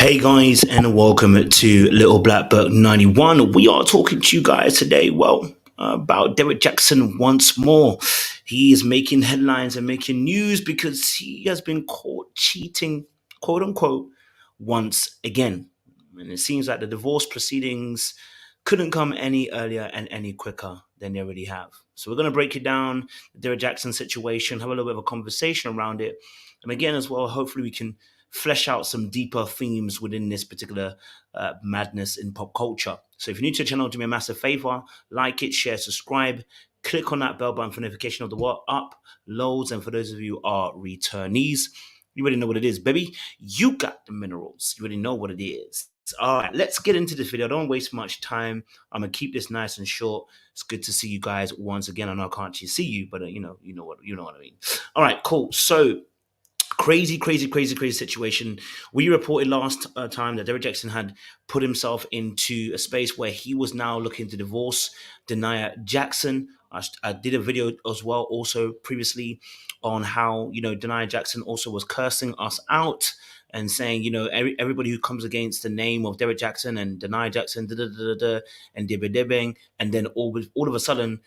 Hey guys, and welcome to Little Black Book 91. We are talking to you guys today, about Derrick Jaxn once more. He is making headlines and making news because he has been caught cheating, quote unquote, once again. And it seems like the divorce proceedings couldn't come any earlier and any quicker than they already have. So we're going to break it down, the Derrick Jaxn situation, have a little bit of a conversation around it. And again, as well, hopefully we can flesh out some deeper themes within this particular madness in pop culture. So if you're new to the channel, do me a massive favor, like it, share, subscribe, click on that bell button for notification of the what uploads. And for those of you who are returnees, you already know what it is, baby. You got the minerals. You already know what it is. All right, let's get into this video. I don't waste much time. I'm gonna keep this nice and short. It's good to see you guys once again. I know I can't actually see you, but you know what I mean. All right, cool. So crazy situation. We reported last time that Derrick Jaxn had put himself into a space where he was now looking to divorce Denia Jaxn. I did a video as well also previously on how Denia Jaxn also was cursing us out and saying everybody who comes against the name of Derrick Jaxn and Denia Jaxn and dibbing, and then all of a sudden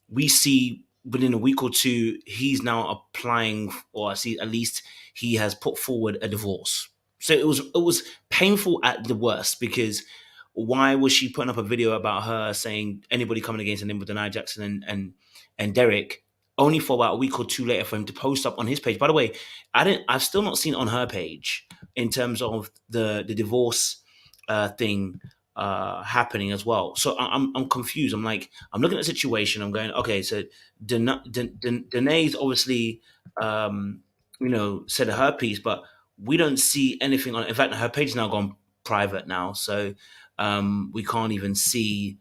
we see within a week or two, he's now applying, or I see at least he has put forward a divorce. So it was painful at the worst, because why was she putting up a video about her saying anybody coming against the name of Denia Jaxn and Derrick, only for about a week or two later for him to post up on his page? By the way, I've still not seen on her page in terms of the divorce thing happening as well. So I'm confused. I'm looking at the situation. I'm going, okay, so Danae's obviously said her piece, but we don't see anything on it. In fact, her page is now gone private now, so we can't even see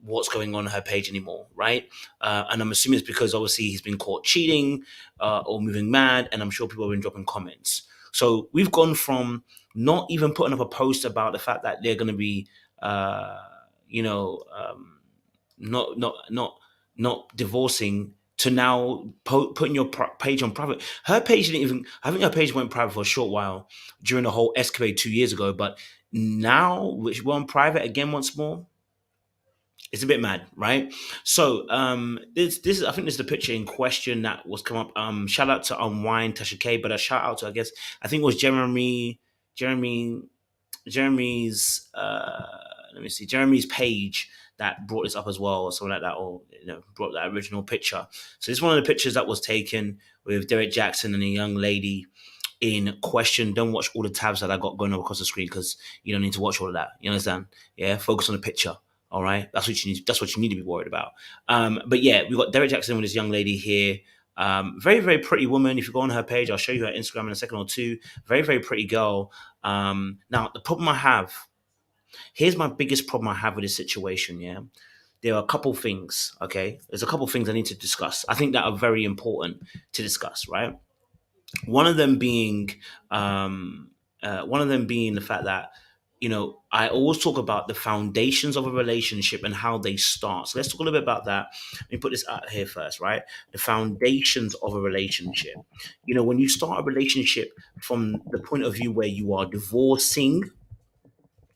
what's going on her page anymore, right? And I'm assuming it's because obviously he's been caught cheating or moving mad, and I'm sure people have been dropping comments. So we've gone from not even putting up a post about the fact that they're going to be, not divorcing, to now putting your page on private. Her page didn't even. I think her page went private for a short while during the whole escapade 2 years ago, but now which we're on private again once more. It's a bit mad, right? So this is, I think this is the picture in question that was come up. Shout out to Unwind Tasha K, but a shout out to, I think it was Jeremy's let me see, Jeremy's page that brought this up as well, or something like that, or brought that original picture. So this is one of the pictures that was taken with Derrick Jaxn and a young lady in question. Don't watch all the tabs that I got going across the screen, because you don't need to watch all of that. You understand? Yeah, focus on the picture. All right, that's what you need. That's what you need to be worried about. But yeah, we've got Derrick Jaxn with this young lady here. Very, very pretty woman. If you go on her page, I'll show you her Instagram in a second or two. Very, very pretty girl. Now, the problem I have, here's my biggest problem I have with this situation. Yeah, there are a couple things. Okay, there's a couple things I need to discuss. I think that are very important to discuss. Right. One of them being, the fact that I always talk about the foundations of a relationship and how they start. So let's talk a little bit about that. Let me put this out here first, right? The foundations of a relationship. When you start a relationship from the point of view where you are divorcing,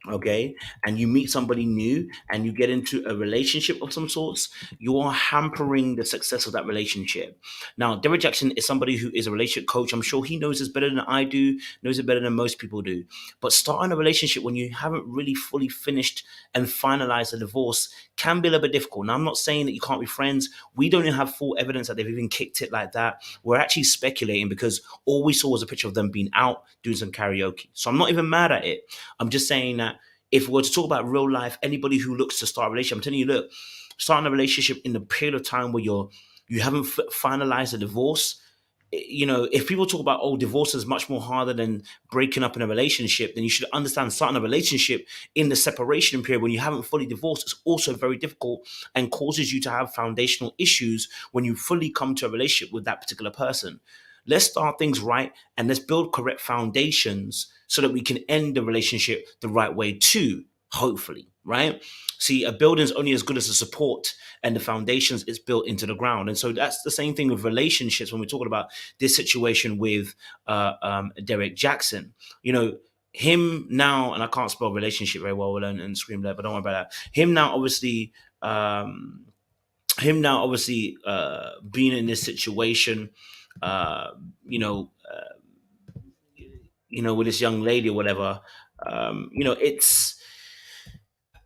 okay, and you meet somebody new and you get into a relationship of some sorts, you are hampering the success of that relationship. Now, Derrick Jaxn is somebody who is a relationship coach. I'm sure he knows this better than I do, knows it better than most people do. But starting a relationship when you haven't really fully finished and finalized a divorce can be a little bit difficult. Now, I'm not saying that you can't be friends. We don't even have full evidence that they've even kicked it like that. We're actually speculating because all we saw was a picture of them being out doing some karaoke. So I'm not even mad at it. I'm just saying that if we were to talk about real life, anybody who looks to start a relationship, I'm telling you, look, starting a relationship in the period of time where you haven't finalized a divorce. If people talk about, oh, divorce is much more harder than breaking up in a relationship, then you should understand starting a relationship in the separation period when you haven't fully divorced is also very difficult and causes you to have foundational issues when you fully come to a relationship with that particular person. Let's start things right and let's build correct foundations so that we can end the relationship the right way too, hopefully, right? See, a building is only as good as the support and the foundations it's built into the ground. And so that's the same thing with relationships when we're talking about this situation with Derrick Jaxn. him now, and I can't spell relationship very well, and scream there, but don't worry about that. Um, him now obviously being in this situation, uh, you know, with this young lady or whatever.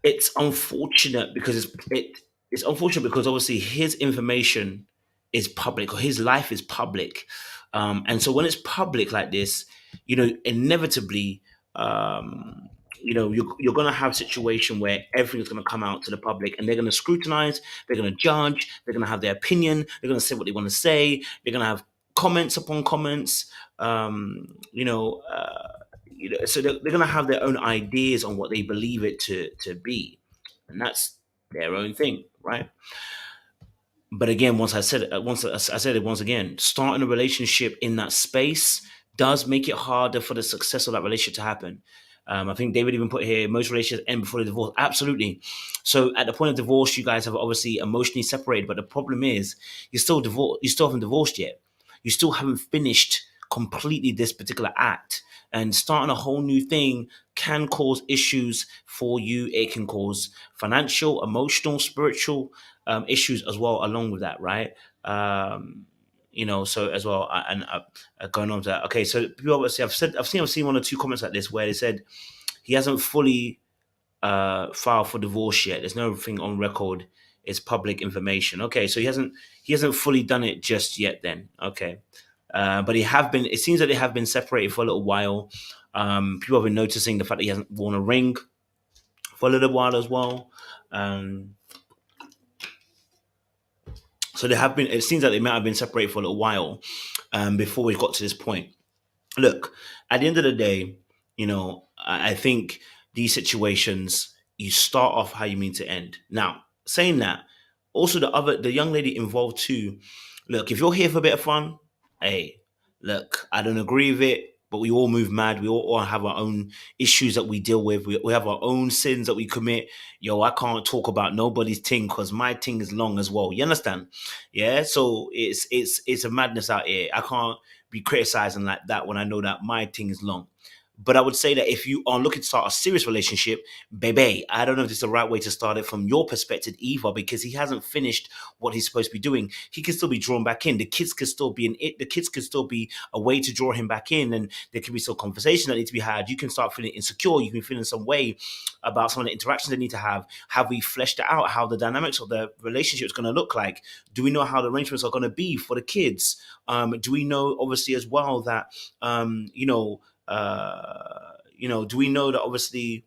It's unfortunate because it's unfortunate because obviously his information is public, or his life is public, and so when it's public like this, inevitably, um, you're going to have a situation where everything's going to come out to the public, and they're going to scrutinize, they're going to judge, they're going to have their opinion, they're going to say what they want to say, they're going to have comments upon comments, so they're going to have their own ideas on what they believe it to be, and that's their own thing, right? But again, once I said it once again, starting a relationship in that space does make it harder for the success of that relationship to happen. I think David even put here, most relationships end before the divorce. Absolutely. So at the point of divorce, you guys have obviously emotionally separated, but the problem is you're still divorced. You still haven't divorced yet. You still haven't finished completely this particular act. And starting a whole new thing can cause issues for you. It can cause financial, emotional, spiritual issues as well along with that, right? So as well, going on to that. Okay, so people obviously, I've seen one or two comments like this where they said he hasn't fully filed for divorce yet. There's nothing on record. It's public information. Okay, so he hasn't fully done it just yet. Then okay, but he have been. It seems that they have been separated for a little while. People have been noticing the fact that he hasn't worn a ring for a little while as well. Um, so they have been. It seems that they might have been separated for a little while before we got to this point. Look, at the end of the day, I think these situations, you start off how you mean to end. Now, saying that, also the young lady involved too. Look, if you're here for a bit of fun, hey, look, I don't agree with it, but we all move mad. We all have our own issues that we deal with. We have our own sins that we commit. Yo, I can't talk about nobody's thing because my thing is long as well. You understand? Yeah. So it's a madness out here. I can't be criticizing like that when I know that my thing is long. But I would say that if you are looking to start a serious relationship, baby, I don't know if this is the right way to start it from your perspective either, because he hasn't finished what he's supposed to be doing. He can still be drawn back in. The kids could still be the kids could still be a way to draw him back in, and there could be some conversation that needs to be had. You can start feeling insecure. You can feel in some way about some of the interactions they need to have. Have we fleshed it out? How the dynamics of the relationship is going to look like? Do we know how the arrangements are going to be for the kids? Do we know obviously as well that do we know that obviously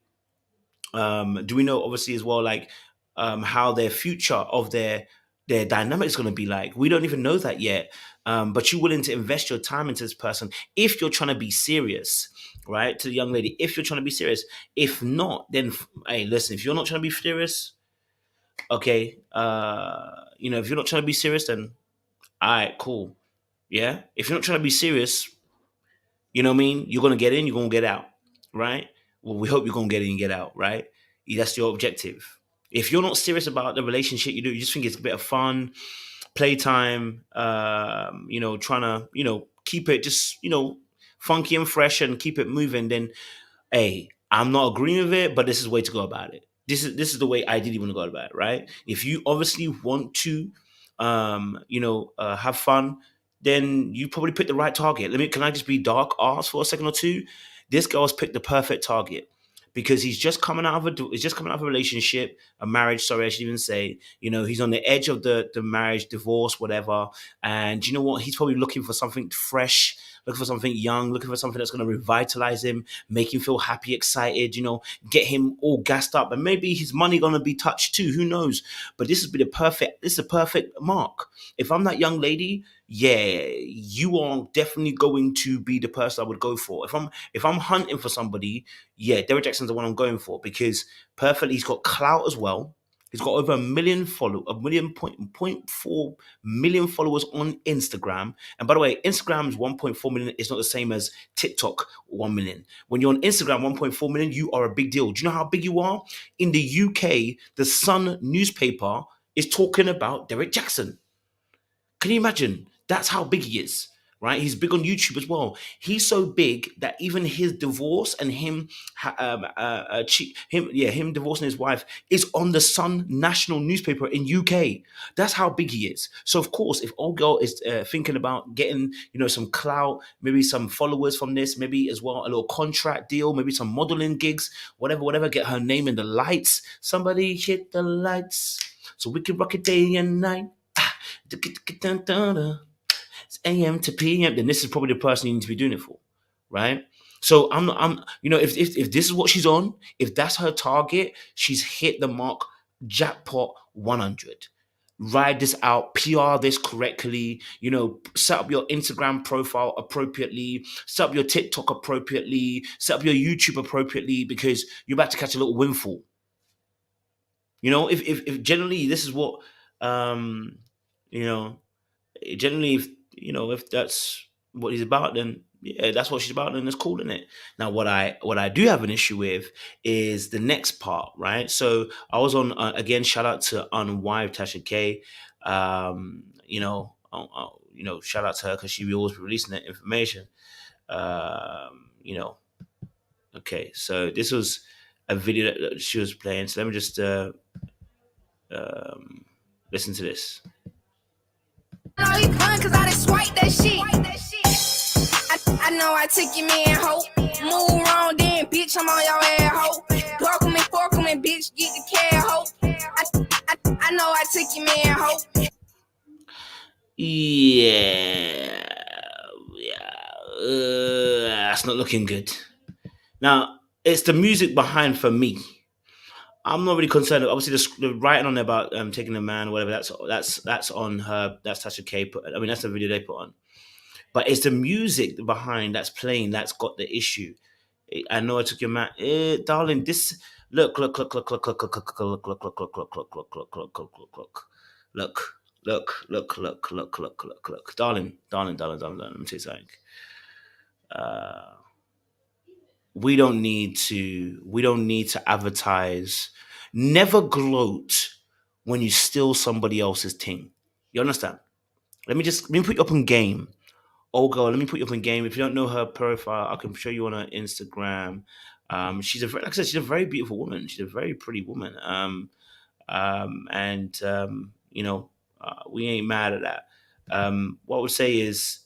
do we know obviously as well, like how their future of their dynamic is going to be like? We don't even know that yet. But you're willing to invest your time into this person if you're trying to be serious, right? To the young lady, if you're trying to be serious. If not, then hey, listen, if you're not trying to be serious, okay, if you're not trying to be serious, then all right, cool. Yeah. If you're not trying to be serious, you know what I mean? You're gonna get in, you're gonna get out, right? Well, we hope you're gonna get in and get out, right? That's your objective. If you're not serious about the relationship you do, you just think it's a bit of fun, playtime, trying to, keep it just, funky and fresh and keep it moving, then hey, I'm not agreeing with it, but this is the way to go about it. This is the way I didn't even go about it, right? If you obviously want to, have fun, then you probably picked the right target. Can I just be dark arts for a second or two? This girl's picked the perfect target because he's just coming out of a relationship, a marriage. Sorry, I should even say. He's on the edge of the marriage, divorce, whatever. And you know what? He's probably looking for something fresh, looking for something young, looking for something that's going to revitalize him, make him feel happy, excited, get him all gassed up. And maybe his money going to be touched too. Who knows? But this is a perfect mark. If I'm that young lady, yeah, you are definitely going to be the person I would go for. If I'm hunting for somebody, yeah, Derrick Jaxn's the one I'm going for because perfectly he's got clout as well. He's got over a million point 4 million followers on Instagram. And by the way, Instagram's 1.4 million is not the same as TikTok 1 million. When you're on Instagram 1.4 million, you are a big deal. Do you know how big you are? In the UK, the Sun newspaper is talking about Derrick Jaxn. Can you imagine? That's how big he is. right? He's big on YouTube as well. He's so big that even his divorce and him divorcing his wife is on the Sun national newspaper in UK. That's how big he is. So of course, if old girl is thinking about getting, some clout, maybe some followers from this, maybe as well a little contract deal, maybe some modeling gigs, whatever, get her name in the lights. Somebody hit the lights so we can rock it day and night. It's AM to PM, then this is probably the person you need to be doing it for, right? So if this is what she's on, if that's her target, she's hit the mark, jackpot 100. Ride this out, PR this correctly, set up your Instagram profile appropriately, set up your TikTok appropriately, set up your YouTube appropriately, because you're about to catch a little windfall. If generally this is what you know generally, if that's what he's about, then yeah, that's what she's about, and it's cool, isn't it? Now, what I do have an issue with is the next part, right? So I was on again. Shout out to Unwired Tasha K. Shout out to her because she will always be releasing that information. You know, okay, so this was a video that she was playing. So let me just um, listen to this. know you fun cause I done swipe that shit. I know I took your man, ho. Move wrong then, bitch, I'm on your ass, ho. Fork me, bitch, get the care, ho. I know I took your man, ho. Yeah, that's not looking good. Now, it's the music behind for me. I'm not really concerned. Obviously, the writing on there about taking a man or whatever. That's on her. That's Tasha K. That's the video they put on. But it's the music behind that's playing that's got the issue. I know I took your man, darling. This look, darling. Let me tell you something. We don't need to advertise. Never gloat when you steal somebody else's thing. You understand? Let me put you up on game. Oh girl, let me put you up on game. If you don't know her profile, I can show you on her Instagram. Like I said, she's a very beautiful woman. She's a very pretty woman. And we ain't mad at that. What I would say is,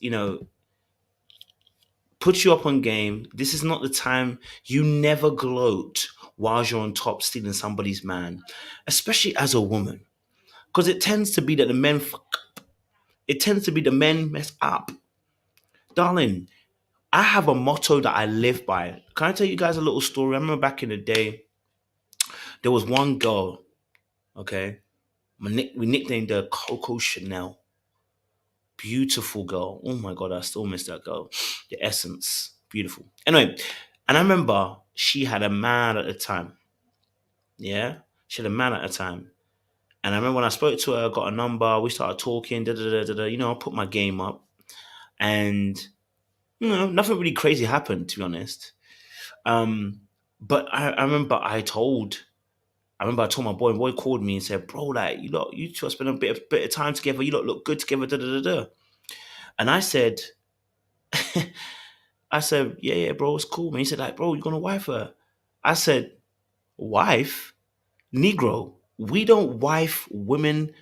put you up on game. This is not the time. You never gloat while you're on top stealing somebody's man, especially as a woman, because it tends to be that the men fuck up. It tends to be the men mess up, darling. I have a motto that I live by. Can I tell you guys a little story? I remember back in the day, there was one girl. Okay, we nicknamed her Coco Chanel. Beautiful girl. Oh my god, I still miss that girl. The essence, beautiful. Anyway, and I remember she had a man at the time. Yeah, she had a man at the time. And I remember when I spoke to her, got a number, we started talking. Da da da da da. I put my game up, and nothing really crazy happened, to be honest. Um, but I told my boy, and boy called me and said, "Bro, like you two are spending a bit of time together. You lot look good together." Da da da da. And I said, yeah, bro, it's cool, man. He said, like, bro, you gonna wife her? I said, wife, Negro. We don't wife women,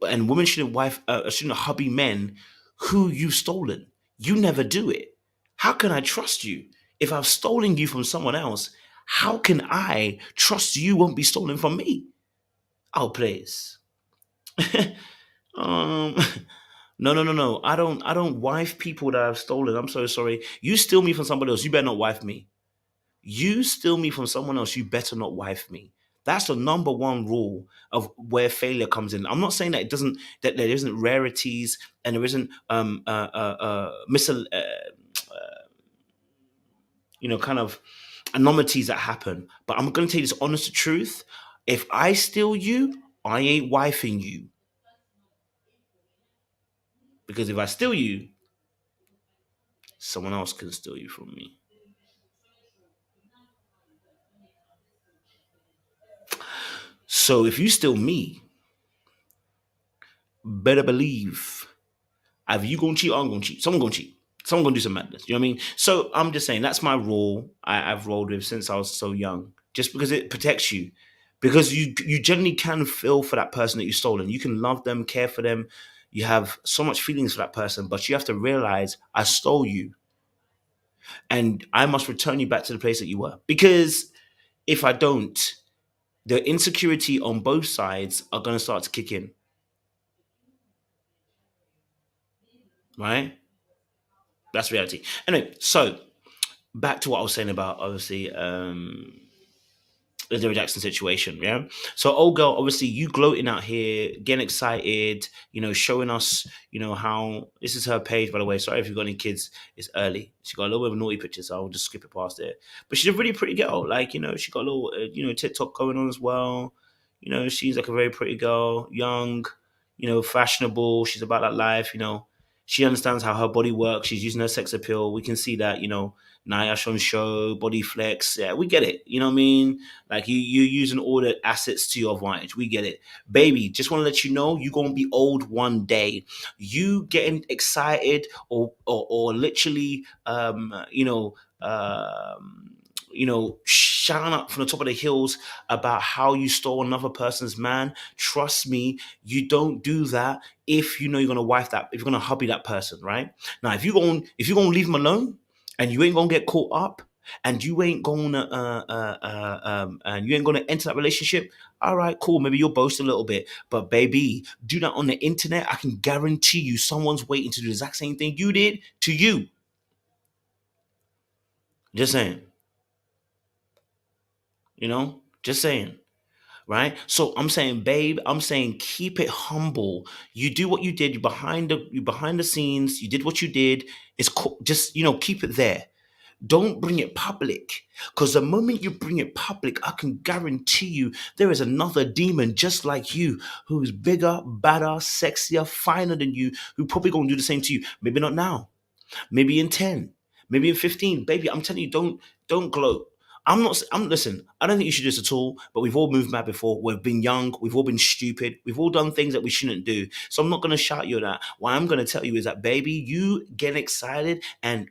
and women shouldn't hubby men who you've stolen. You never do it. How can I trust you if I've stolen you from someone else? How can I trust you won't be stolen from me? Oh, please. um, no. I don't wife people that I've stolen. I'm so sorry. You steal me from somebody else. You better not wife me. You steal me from someone else, you better not wife me. That's the number one rule of where failure comes in. I'm not saying that there isn't rarities and there isn't kind of anomalies that happen. But I'm going to tell you this honest truth. If I steal you, I ain't wifing you, because if I steal you, someone else can steal you from me. So if you steal me, better believe Either you gonna cheat or I'm gonna cheat. Someone gonna cheat. Someone gonna do some madness. You know what I mean? So I'm just saying that's my rule I've rolled with since I was so young. Just because it protects you. Because you generally can feel for that person that you've stolen. You can love them, care for them. You have so much feelings for that person, but you have to realize I stole you and I must return you back to the place that you were. Because if I don't, the insecurity on both sides are going to start to kick in, right? That's reality. Anyway, so back to what I was saying about obviously the Derrick Jaxn situation, yeah. So, old girl, obviously, you gloating out here, getting excited, showing us, how this is her page, by the way. Sorry if you've got any kids, it's early. She got a little bit of naughty pictures, so I'll just skip it past it. But she's a really pretty girl, like, she got a little, TikTok going on as well. She's like a very pretty girl, young, fashionable. She's about that life, She understands how her body works. She's using her sex appeal. We can see that, Nayash on show, body flex. Yeah, we get it. You know what I mean? Like you using all the assets to your advantage. We get it. Baby, just want to let you know you're gonna be old one day. You getting excited or literally shouting up from the top of the hills about how you stole another person's man. Trust me, you don't do that if you know you're gonna wife that, if you're gonna hubby that person, right? Now if you're gonna leave him alone and you ain't gonna get caught up and you ain't gonna enter that relationship, all right, cool, maybe you'll boast a little bit, but baby, do that on the internet. I can guarantee you someone's waiting to do the exact same thing you did to you. Just saying. Just saying, right? So I'm saying, babe, I'm saying keep it humble. You do what you did, you behind the scenes, you did what you did. Just keep it there. Don't bring it public. Because the moment you bring it public, I can guarantee you there is another demon just like you who's bigger, badder, sexier, finer than you, who probably gonna do the same to you. Maybe not now. Maybe in 10, maybe in 15. Baby, I'm telling you, don't gloat. Listen, I don't think you should do this at all, but we've all moved mad before. We've been young, we've all been stupid, we've all done things that we shouldn't do. So I'm not gonna shout you at that. What I'm gonna tell you is that, baby, you get excited and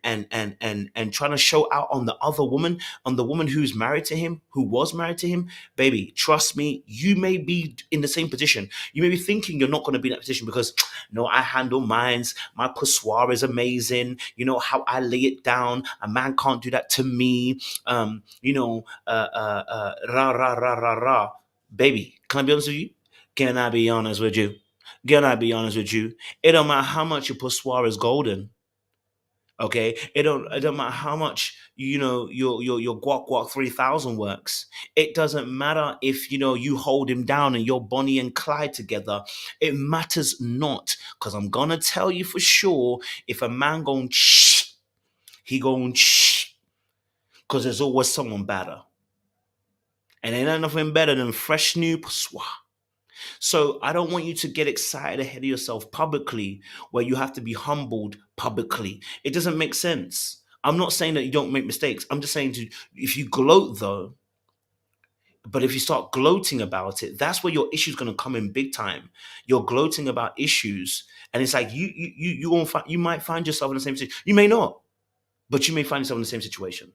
trying to show out on the other woman, on the woman who's married to him, who was married to him, baby, trust me, you may be in the same position. You may be thinking you're not gonna be in that position because no, I handle mines. My pissoir is amazing. You know how I lay it down. A man can't do that to me. Ra ra ra ra ra. Baby, can I be honest with you? Can I be honest with you? Can I be honest with you? It don't matter how much your pissoir is golden. Okay, it don't matter how much your guac guac 3000 works. It doesn't matter if you hold him down and you're Bonnie and Clyde together. It matters not, because I'm gonna tell you for sure, if a man gon' he gon' because there's always someone better, and ain't nothing better than fresh new pissoir. So I don't want you to get excited ahead of yourself publicly, where you have to be humbled publicly. It doesn't make sense. I'm not saying that you don't make mistakes. I'm just saying, if you gloat though, but if you start gloating about it, that's where your issue's going to come in big time. You're gloating about issues, and it's like you might find yourself in the same situation. You may not, but you may find yourself in the same situation.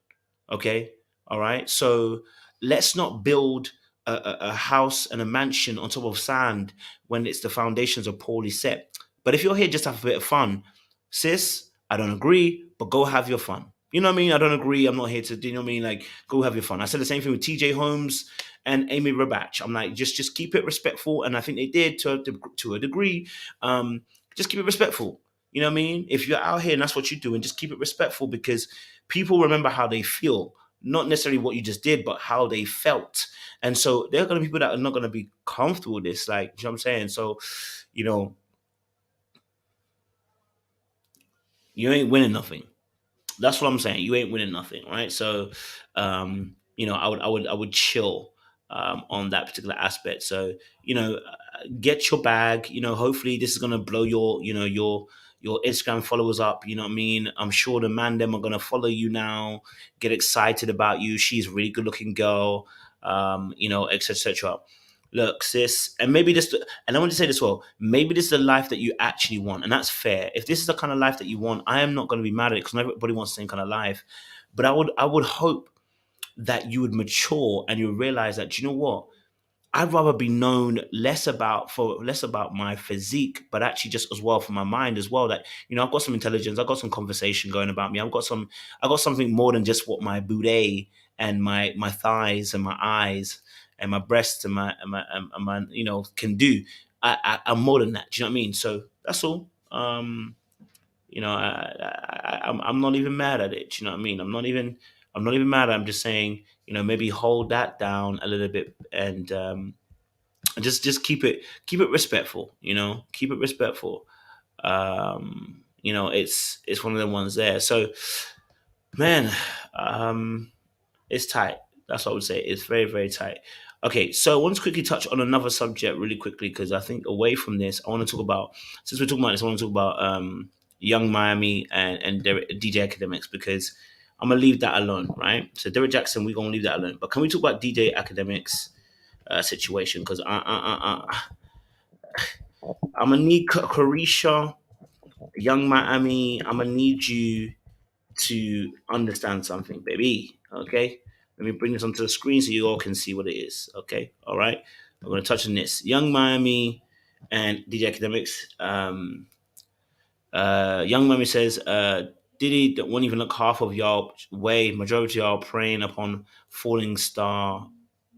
Okay, all right. So let's not build a house and a mansion on top of sand when it's the foundations are poorly set. But if you're here just to have a bit of fun, sis, I don't agree, but go have your fun. You know what I mean? I don't agree. I'm not here to, you know what I mean? Like, go have your fun. I said the same thing with TJ Holmes and Amy Rabach. I'm like, just keep it respectful. And I think they did to a degree. Just keep it respectful. You know what I mean? If you're out here and that's what you're doing, just keep it respectful, because people remember how they feel, not necessarily what you just did, but how they felt. And so there are going to be people that are not going to be comfortable with this. Like, you know what I'm saying? So, you ain't winning nothing. That's what I'm saying. You ain't winning nothing, right? So, I would chill on that particular aspect. So, get your bag. Hopefully this is gonna blow your Instagram followers up. You know what I mean? I'm sure the man them are gonna follow you now, get excited about you. She's a really good looking girl, etc. etc. look, sis, and maybe this, and I want to say this well, maybe this is the life that you actually want, and that's fair. If this is the kind of life that you want, I am not going to be mad at it because not everybody wants the same kind of life. But I would hope that you would mature and you realize that, you know what, I'd rather be known less about my physique, but actually just as well for my mind as well. That, I've got some intelligence, I've got some conversation going about me. I've got something more than just what my booty and my thighs and my eyes and my breasts and my can do. I'm more than that. Do you know what I mean? So that's all. I'm not even mad at it. Do you know what I mean? I'm not even mad. I'm just saying, maybe hold that down a little bit and just keep it respectful. Keep it respectful. It's one of the ones there. So, man, it's tight. That's what I would say. It's very, very tight. Okay, so I want to quickly touch on another subject really quickly because I think away from this, I want to talk about, since we're talking about this, I want to talk about Young Miami and DJ Academics, because I'm gonna leave that alone, right? So Derrick Jaxn, we're gonna leave that alone. But can we talk about DJ Academics situation? Because I'm gonna need Caresha, Young Miami. I'm gonna need you to understand something, baby. Okay, let me bring this onto the screen so you all can see what it is. Okay, all right. I'm gonna touch on this. Young Miami and DJ Academics. Young Miami says, Diddy won't even look half of y'all way. Majority of y'all preying upon falling star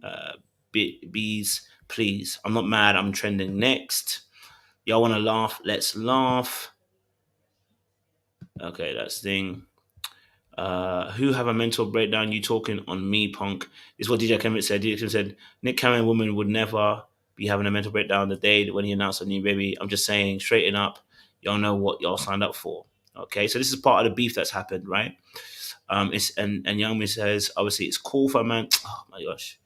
uh, bees. Please, I'm not mad. I'm trending next. Y'all want to laugh? Let's laugh. Okay, that's the thing. Who have a mental breakdown? You talking on me, punk? This is what DJ Kevin said. DJ Kevin said Nick Cannon woman would never be having a mental breakdown the day when he announced a new baby. I'm just saying, straighten up. Y'all know what y'all signed up for. Okay, so this is part of the beef that's happened, right? It's and Youngmin says obviously it's cool for a man. Oh my gosh,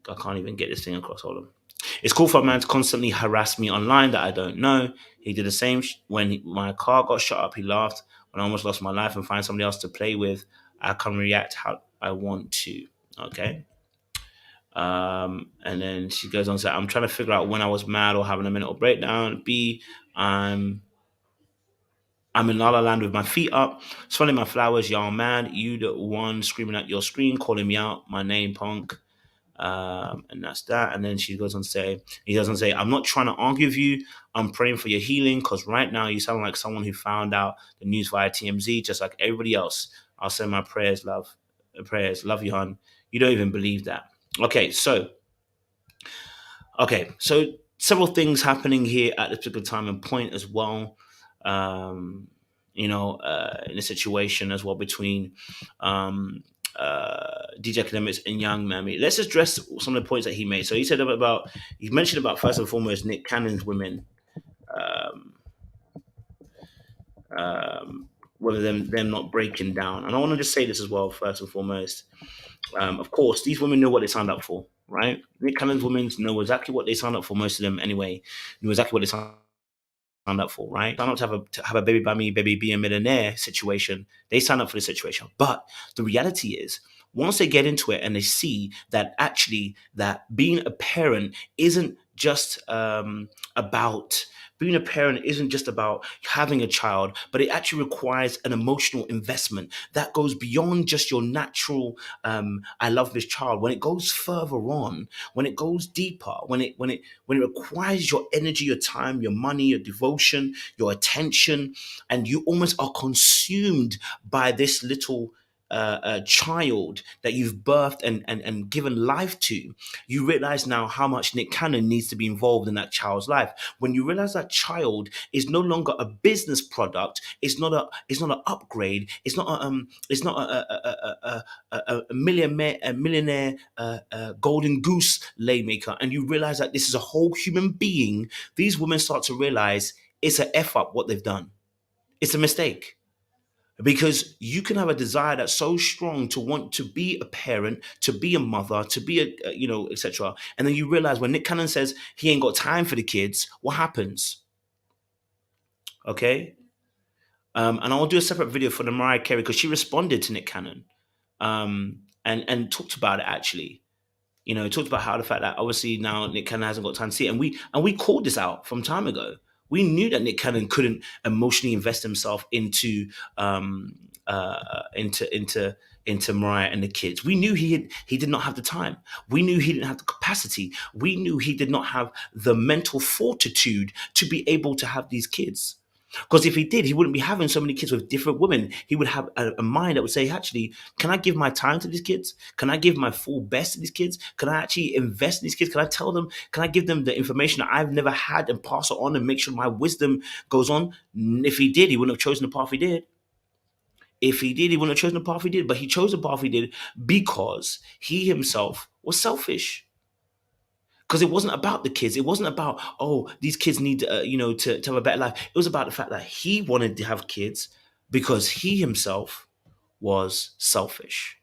I can't even get this thing across. Hold on. It's cool for a man to constantly harass me online that I don't know. He did the same when my car got shut up. He laughed when I almost lost my life and find somebody else to play with. I can react how I want to. Okay. And then she goes on to say, I'm trying to figure out when I was mad or having a mental breakdown. B, I'm in La La Land with my feet up, swelling my flowers. Y'all mad. You the one screaming at your screen, calling me out, my name, punk. And that's that. And then she goes on to say, he doesn't say, I'm not trying to argue with you. I'm praying for your healing because right now you sound like someone who found out the news via TMZ, just like everybody else. I'll send my prayers, love. Prayers, love you, hon. You don't even believe that. Okay, so several things happening here at this particular time and point as well. Um, in a situation as well between DJ Academics and Young Mammy. Let's address some of the points that he made. So he mentioned about first and foremost Nick Cannon's women, um, whether them not breaking down. And I want to just say this as well, first and foremost. Of course, these women know what they signed up for, right? Nick Cannon's women know exactly what they signed up for. Most of them, anyway, knew exactly what they signed up for, right? Signed up to have a baby by me, baby be a millionaire situation. They sign up for the situation. But the reality is, once they get into it and they see that actually that being a parent isn't just about being a parent isn't just about having a child, but it actually requires an emotional investment that goes beyond just your natural I love this child. When it goes further on, when it goes deeper, when it requires your energy, your time, your money, your devotion, your attention, and you almost are consumed by this little child that you've birthed and given life to, you realize now how much Nick Cannon needs to be involved in that child's life. When you realize that child is no longer a business product, it's not an upgrade, it's not a millionaire golden goose lay maker, and you realize that this is a whole human being. These women start to realize it's a f up what they've done. It's a mistake because you can have a desire that's so strong to want to be a parent, to be a mother, to be etc. And then you realize when Nick Cannon says he ain't got time for the kids, what happens? Okay. And I'll do a separate video for the Mariah Carey because she responded to Nick Cannon and talked about it actually. He talked about how the fact that obviously now Nick Cannon hasn't got time to see it, and we called this out from time ago. We knew that Nick Cannon couldn't emotionally invest himself into Mariah and the kids. We knew he did not have the time. We knew he didn't have the capacity. We knew he did not have the mental fortitude to be able to have these kids. Because if he did, he wouldn't be having so many kids with different women. He would have a mind that would say, actually, can I give my time to these kids? Can I give my full best to these kids? Can I actually invest in these kids? Can I tell them? Can I give them the information that I've never had and pass it on and make sure my wisdom goes on? If he did, he wouldn't have chosen the path he did. If he did, he wouldn't have chosen the path he did. But he chose the path he did because he himself was selfish. Because it wasn't about the kids. It wasn't about, oh, these kids need, to have a better life. It was about the fact that he wanted to have kids because he himself was selfish,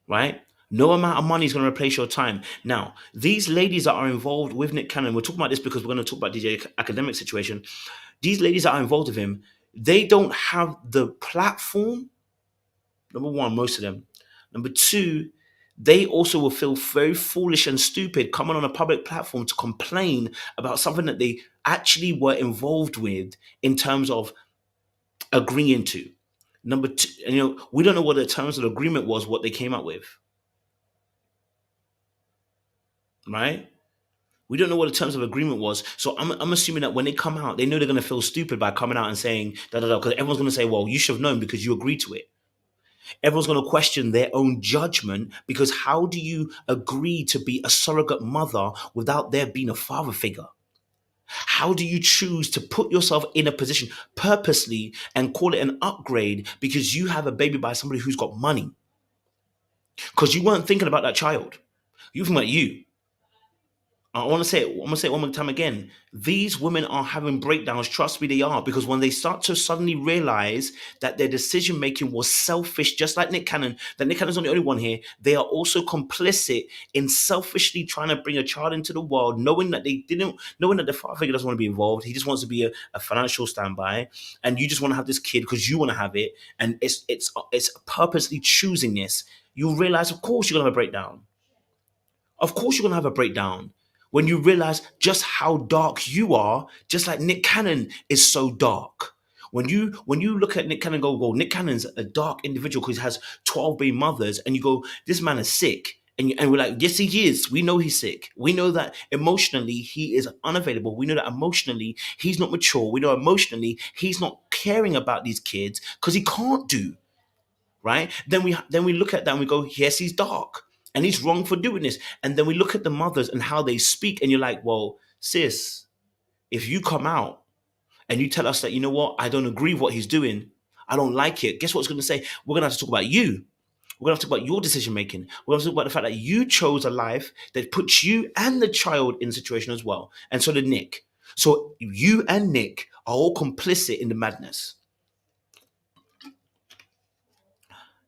right? No amount of money is going to replace your time. Now, these ladies that are involved with Nick Cannon, we're talking about this because we're going to talk about DJ academic situation. These ladies that are involved with him, they don't have the platform. Number one, most of them. Number two, they also will feel very foolish and stupid coming on a public platform to complain about something that they actually were involved with in terms of agreeing to. Number two, and we don't know what the terms of the agreement was, what they came up with, right? We don't know what the terms of agreement was. So I'm assuming that when they come out, they know they're going to feel stupid by coming out and saying, da da da, because everyone's going to say, well, you should have known because you agreed to it. Everyone's going to question their own judgment because how do you agree to be a surrogate mother without there being a father figure? How do you choose to put yourself in a position purposely and call it an upgrade because you have a baby by somebody who's got money? Because you weren't thinking about that child. You're thinking about you. I want to say it. I'm going to say it one more time again. These women are having breakdowns. Trust me, they are. Because when they start to suddenly realize that their decision making was selfish, just like Nick Cannon, that Nick Cannon's not the only one here. They are also complicit in selfishly trying to bring a child into the world, knowing that the father figure doesn't want to be involved. He just wants to be a financial standby, and you just want to have this kid because you want to have it, and it's purposely choosing this. You realize, of course, you're gonna have a breakdown. Of course, you're gonna have a breakdown when you realize just how dark you are, just like Nick Cannon is so dark. When you look at Nick Cannon and go, well, Nick Cannon's a dark individual because he has 12 baby mothers, and you go, this man is sick. And we're like, yes, he is. We know he's sick. We know that emotionally he is unavailable. We know that emotionally he's not mature. We know emotionally he's not caring about these kids because he can't do. Right? Then we look at that and we go, yes, he's dark and he's wrong for doing this. And then we look at the mothers and how they speak, and you're like, well, sis, if you come out and you tell us that, you know what, I don't agree with what he's doing, I don't like it. Guess what it's going to say? We're going to have to talk about you. We're going to have to talk about your decision making. We're going to talk about the fact that you chose a life that puts you and the child in a situation as well. And so did Nick. So you and Nick are all complicit in the madness.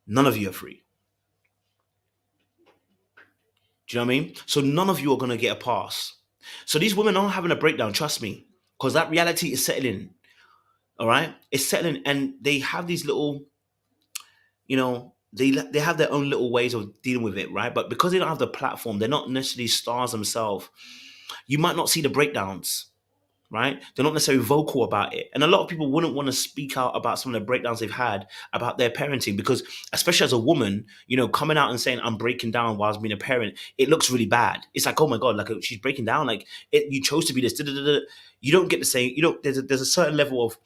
None of you are free. Do you know what I mean? So none of you are going to get a pass. So these women are having a breakdown, trust me, because that reality is settling. All right? It's settling, and they have these little, they have their own little ways of dealing with it, right? But because they don't have the platform, they're not necessarily stars themselves. You might not see the breakdowns, right? They're not necessarily vocal about it. And a lot of people wouldn't want to speak out about some of the breakdowns they've had about their parenting because, especially as a woman, coming out and saying, I'm breaking down whilst being a parent, it looks really bad. It's like, oh my God, like she's breaking down. Like you chose to be this. You don't get to say, there's a certain level of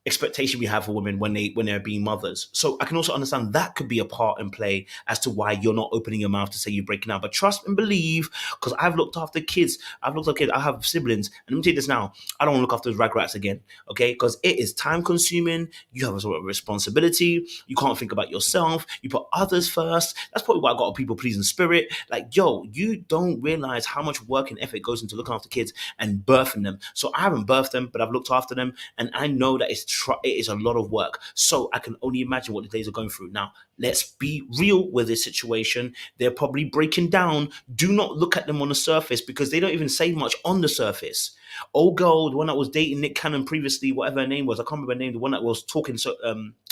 expectation we have for women when they're being mothers. So I can also understand that could be a part in play as to why you're not opening your mouth to say you're breaking out. But trust and believe, because I've looked after kids. I have siblings. And let me tell you this now. I don't want to look after those ragrats again. Okay? Because it is time consuming. You have a sort of responsibility. You can't think about yourself. You put others first. That's probably why I got a people pleasing spirit. Like, yo, you don't realize how much work and effort goes into looking after kids and birthing them. So I haven't birthed them, but I've looked after them. And I know that it is a lot of work. So I can only imagine what the days are going through. Now, let's be real with this situation. They're probably breaking down. Do not look at them on the surface because they don't even say much on the surface. Old girl, the one that was dating Nick Cannon previously, whatever her name was, I can't remember her name, the one that was talking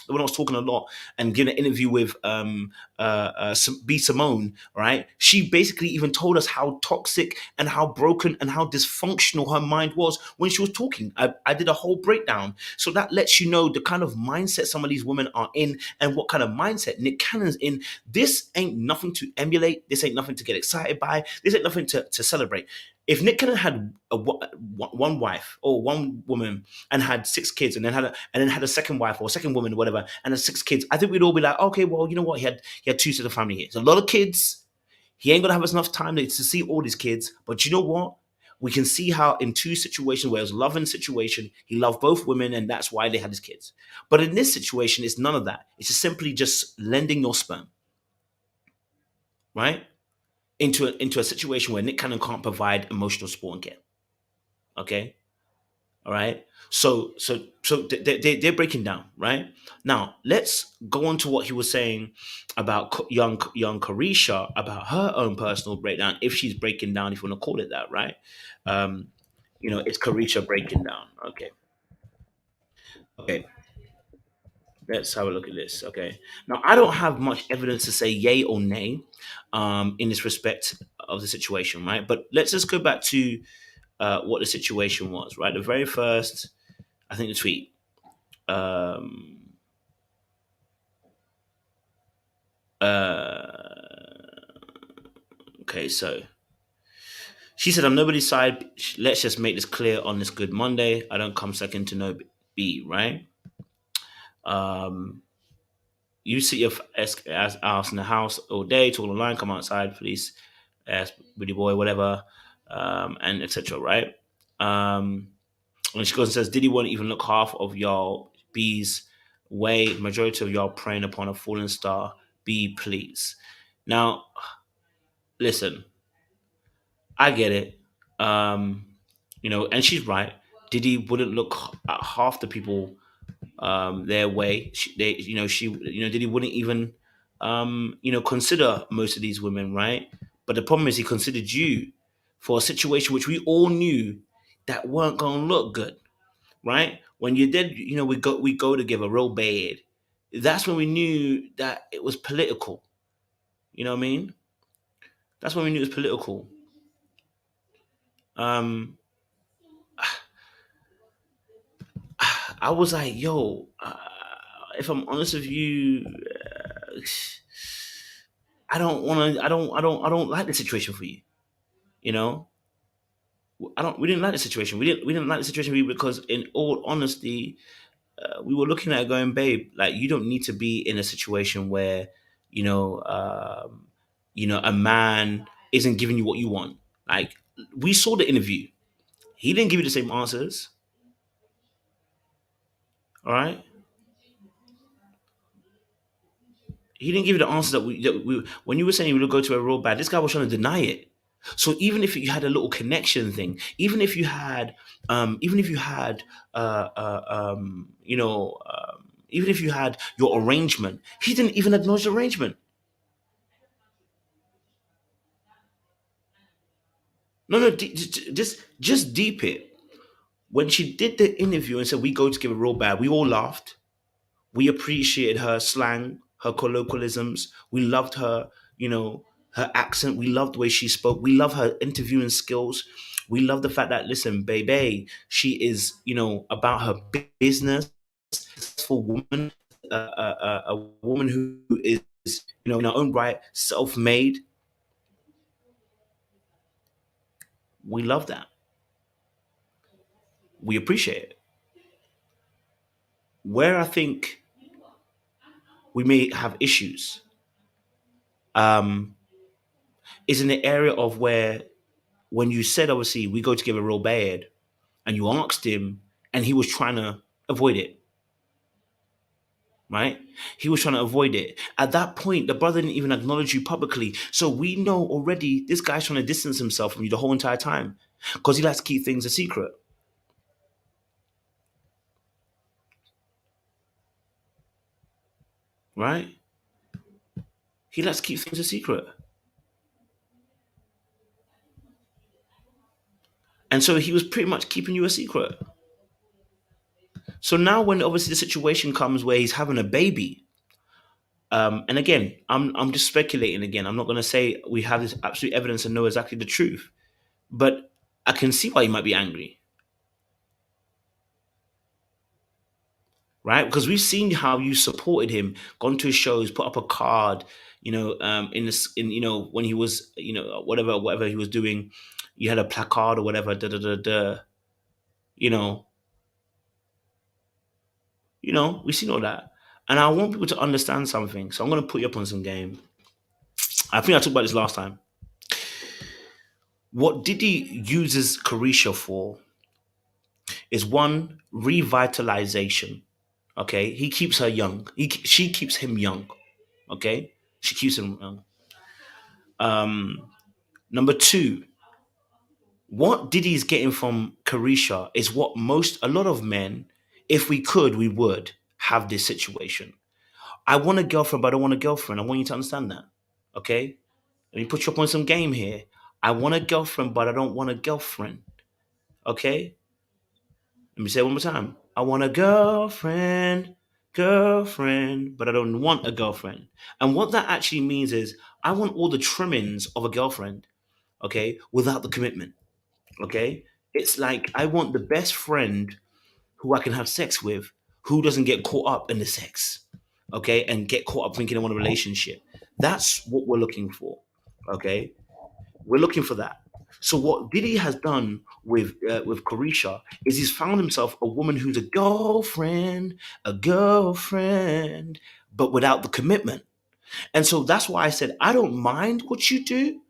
when I was talking a lot and giving an interview with B Simone, right? She basically even told us how toxic and how broken and how dysfunctional her mind was when she was talking. I did a whole breakdown, so that lets you know the kind of mindset some of these women are in and what kind of mindset Nick Cannon's in. This ain't nothing to emulate. This ain't nothing to get excited by. This ain't nothing to celebrate. If Nick Cannon had one wife or one woman and had six kids, and then had a second wife or a second woman or whatever, and had six kids, I think we'd all be like, okay, well, you know what? He had two sets of family here. It's a lot of kids. He ain't gonna have enough time to see all these kids. But you know what? We can see how in two situations where it was a loving situation, he loved both women, and that's why they had his kids. But in this situation, it's none of that. It's just simply just lending your sperm, right? Into a situation where Nick Cannon can't provide emotional support and care. Okay, all right. So they're breaking down right now. Let's go on to what he was saying about young Caresha, about her own personal breakdown, if she's breaking down, if you want to call it that, right? Um, it's Caresha breaking down. Okay, okay. Let's have a look at this. Okay. Now, I don't have much evidence to say yay or nay in this respect of the situation, right? But let's just go back to what the situation was, right? The very first, I think, the tweet. Um, okay, so she said, "I'm nobody's side. Let's just make this clear on this Good Monday. I don't come second to no B, right? Um, you sit your ass in the house all day, talk online, come outside, police, ass, pretty boy, whatever, and etc. Right? Um, and she goes and says, Diddy won't even look half of y'all B's way. Majority of y'all praying upon a fallen star. B, please. Now, listen, I get it. Um, and she's right. Diddy wouldn't look at half the people their way. Diddy wouldn't even, consider most of these women, right? But the problem is he considered you for a situation which we all knew that weren't going to look good, right? When you did, we go to give a real bad. That's when we knew that it was political. You know what I mean? That's when we knew it was political. Um, I was like, yo, if I'm honest with you, I don't want to. I don't like the situation for you. You know, I don't. We didn't like the situation. We didn't like the situation for you because, in all honesty, we were looking at it going, babe, like you don't need to be in a situation where, you know, um, a man isn't giving you what you want. Like we saw the interview. He didn't give you the same answers. All right. He didn't give you the answers that we when you were saying you would go to a real bad. This guy was trying to deny it. So even if you had a little connection thing, even if you had, even if you had your arrangement, he didn't even acknowledge the arrangement. No, no, just deep it. When she did the interview and said we go to give a real bad, we all laughed. We appreciated her slang, her colloquialisms. We loved her, her accent. We loved the way she spoke. We love her interviewing skills. We love the fact that, listen, baby, she is, about her business, successful woman, a woman who is, in her own right, self-made. We love that. We appreciate it. Where I think we may have issues um, is in the area of where when you said obviously we go to give a real bad and you asked him and he was trying to avoid it, right? He was trying to avoid it. At that point, the brother didn't even acknowledge you publicly. So we know already this guy's trying to distance himself from you the whole entire time because he likes to keep things a secret, right? He likes to keep things a secret. And so he was pretty much keeping you a secret. So now, when obviously the situation comes where he's having a baby, and again, I'm just speculating. Again, I'm not going to say we have this absolute evidence and know exactly the truth, but I can see why he might be angry, right? Because we've seen how you supported him, gone to his shows, put up a card, in this, in when he was, whatever he was doing, you had a placard or whatever, da da da da, you know, we've seen all that, and I want people to understand something. So I'm going to put you up on some game. I think I talked about this last time. What Diddy uses Caresha for is one, revitalization. Okay, he keeps her young. She keeps him young. Okay, she keeps him young. Number two, what Diddy's getting from Carisha is what a lot of men, if we could, we would have this situation. I want a girlfriend, but I don't want a girlfriend. I want you to understand that. Okay? Let me put you up on some game here. I want a girlfriend, but I don't want a girlfriend. Okay? Let me say it one more time. I want a girlfriend, but I don't want a girlfriend. And what that actually means is I want all the trimmings of a girlfriend, okay, without the commitment. Okay? It's like I want the best friend who I can have sex with who doesn't get caught up in the sex. Okay? And get caught up thinking I want a relationship. That's what we're looking for. Okay? We're looking for that. So what Diddy has done with Carisha is he's found himself a woman who's a girlfriend, but without the commitment. And so that's why I said I don't mind what you do.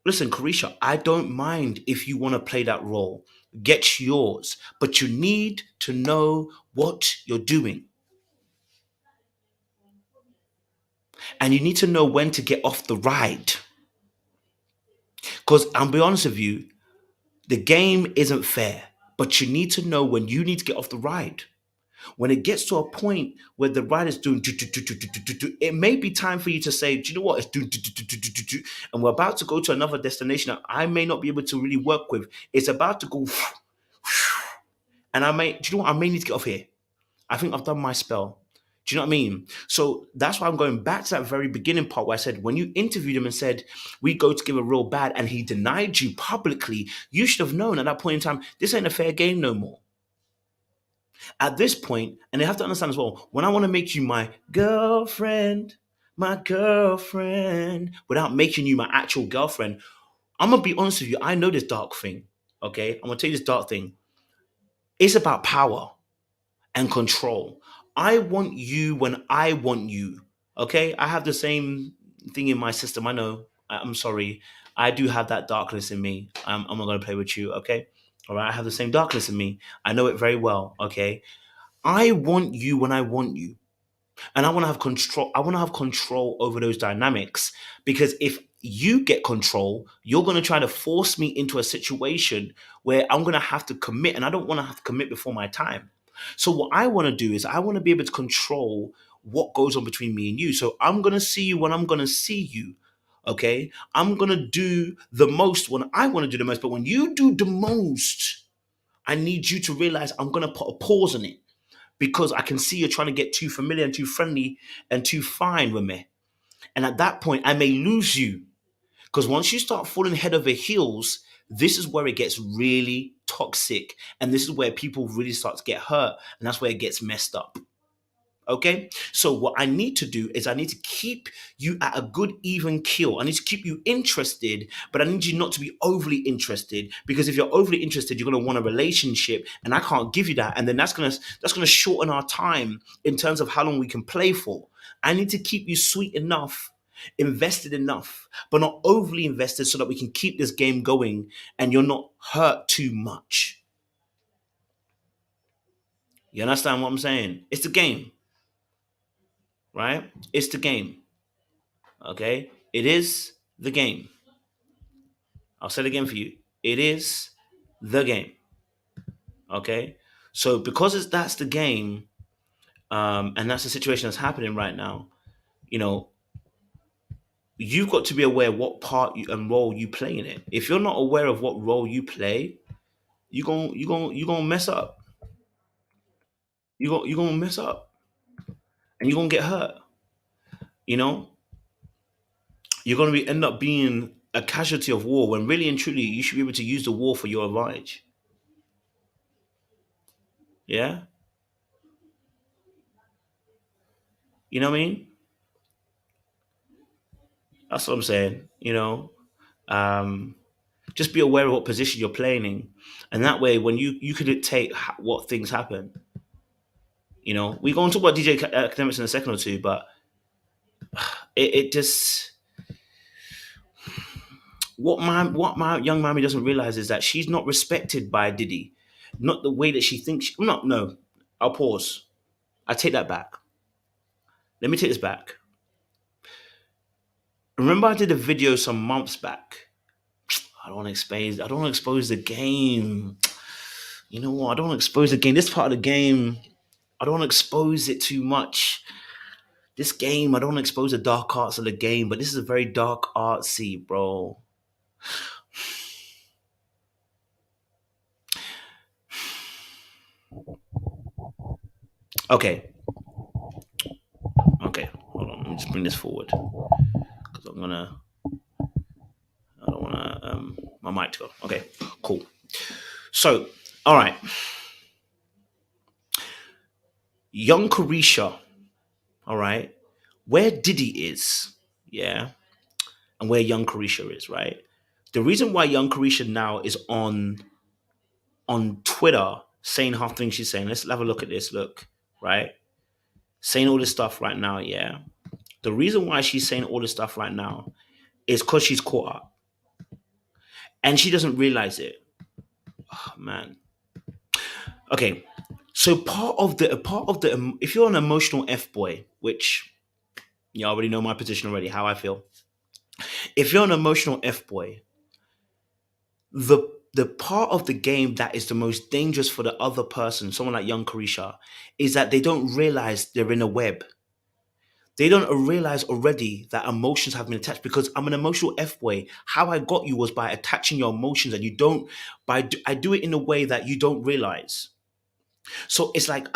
Listen, Carisha, I don't mind if you want to play that role. Get yours, but you need to know what you're doing, and you need to know when to get off the ride. Because I'll be honest with you, the game isn't fair, but you need to know when you need to get off the ride. When it gets to a point where the ride is doing, it may be time for you to say, do you know what? It's doing, and we're about to go to another destination that I may not be able to really work with. It's about to go, and do you know what? I may need to get off here. I think I've done my spell. Do you know what I mean? So that's why I'm going back to that very beginning part where I said, when you interviewed him and said, we go together real bad, and he denied you publicly, you should have known at that point in time, this ain't a fair game no more. At this point, and they have to understand as well, when I want to make you my girlfriend, without making you my actual girlfriend, I'm going to be honest with you, I know this dark thing. Okay? I'm going to tell you this dark thing. It's about power and control. I want you when I want you. Okay? I have the same thing in my system. I know. I'm sorry. I do have that darkness in me. I'm not going to play with you. Okay? All right? I have the same darkness in me. I know it very well. Okay? I want you when I want you. And I want to have control. I want to have control over those dynamics, because if you get control, you're going to try to force me into a situation where I'm going to have to commit, and I don't want to have to commit before my time. So what I want to do is I want to be able to control what goes on between me and you. So I'm going to see you when I'm going to see you. Okay? I'm going to do the most when I want to do the most, but when you do the most, I need you to realize I'm going to put a pause on it, because I can see you're trying to get too familiar and too friendly and too fine with me. And at that point, I may lose you. Because once you start falling head over heels, this is where it gets really toxic. And this is where people really start to get hurt. And that's where it gets messed up. Okay, so what I need to do is I need to keep you at a good even keel. I need to keep you interested, but I need you not to be overly interested, because if you're overly interested, you're going to want a relationship, and I can't give you that. And then that's gonna shorten our time in terms of how long we can play for. I need to keep you sweet enough, invested enough, but not overly invested, so that we can keep this game going and you're not hurt too much. You understand what I'm saying? It's the game, right? It's the game. Okay? It is the game. I'll say it again for you. It is the game. Okay? So because that's the game, and that's the situation that's happening right now, you know, you've got to be aware what and role you play in it. If you're not aware of what role you play, you're gonna mess up. you're gonna mess up and you're gonna get hurt. You know, you're gonna end up being a casualty of war when really and truly you should be able to use the war for your advantage. Yeah, you know what I mean? That's what I'm saying. Um, just be aware of what position you're playing in, and that way, when you could dictate what things happen. We're going to talk about DJ academics in a second or two, but it just what my young mommy doesn't realize is that she's not respected by Diddy, not the way that she thinks. Not no. I'll pause. I take that back. Let me take this back. Remember, I did a video some months back. I don't want to expose. I don't want to expose the game. You know what? I don't want to expose the game. This part of the game, I don't want to expose it too much. This game, I don't want to expose the dark arts of the game, but this is a very dark artsy, bro. Okay. Okay. Hold on. Let me just bring this forward because I don't wanna my mic to go. Okay. Cool. So, all right. Young Caresha. All right. Where Diddy is, yeah, and where young Caresha is, right? The reason why young Caresha now is on Twitter saying half things she's saying. Let's have a look at this. Look, right? Saying all this stuff right now, yeah. The reason why she's saying all this stuff right now is because she's caught up. And she doesn't realize it. Oh, man. Okay. So part of the if you're an emotional F boy, which you already know my position already, how I feel. If you're an emotional F boy, the the part of the game that is the most dangerous for the other person, someone like young Caresha, is that they don't realize they're in a web. They don't realize already that emotions have been attached because I'm an emotional F boy. How I got you was by attaching your emotions, and you don't. I do it in a way that you don't realize. So it's like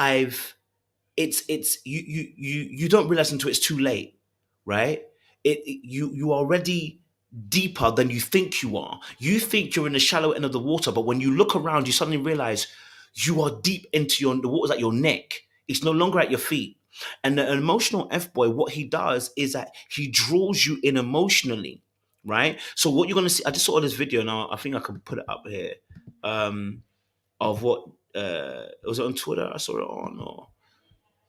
it's you don't realize until it's too late, right? You are already deeper than you think you are. You think you're in the shallow end of the water, but when you look around, you suddenly realize you are deep into the water's at your neck. It's no longer at your feet. And the emotional F boy, what he does is that he draws you in emotionally, right? So what you're gonna see, I just saw this video now. I think I can put it up here. Of what was it on Twitter? I saw it on, or